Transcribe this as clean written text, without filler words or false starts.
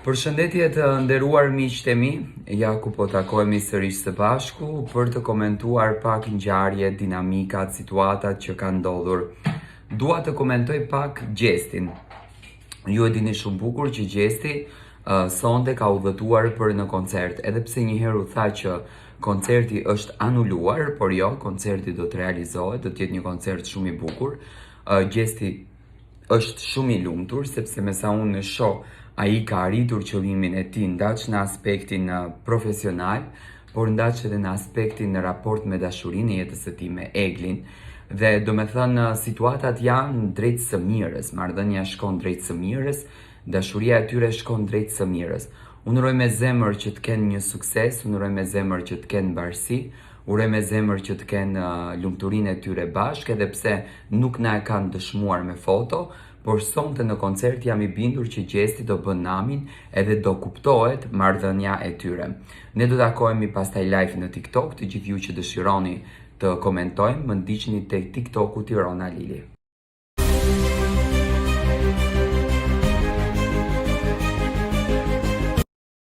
Përshëndetje të nderuar miqtë e mi, ja ku po takohemi sërish së bashku për të komentuar pak ngjarje, dinamikat, situatat që kanë ndodhur. Dua të komentoj pak Gjestin. Ju e dini shumë bukur që Gjesti sonte ka udhëtuar për në koncert, edhe pse një herë u tha që koncerti është anuluar, por jo, koncerti do të realizohet, do të jetë një koncert shumë i bukur. Gjesti është shumë i lumtur sepse me sa unë shoh, ai ka arritur qëllimin e tij ndaq në aspektin profesional, por ndaq edhe në aspektin në raport me dashurinë e jetës së tij me Eglin. Dhe do me thënë, situatat janë drejt së mirës, marrëdhënia shkon drejt së mirës, dashuria e tyre shkon drejt së mirës. Unë uroj me zemër që të kenë një sukses, unë uroj me zemër që të kenë mbarësi, uroj me zemër që të kenë lumturinë e tyre bashkë, edhe pse nuk na e kanë dëshmuar me foto, por sonte në koncert jam i bindur që Gjesti do bën namin edhe do kuptohet marrëdhënia e tyre. Ne do takohemi pastaj live në TikTok, të gjithë ju që dëshironi të komentojmë, më ndiqni tek TikToku Tirana Lili.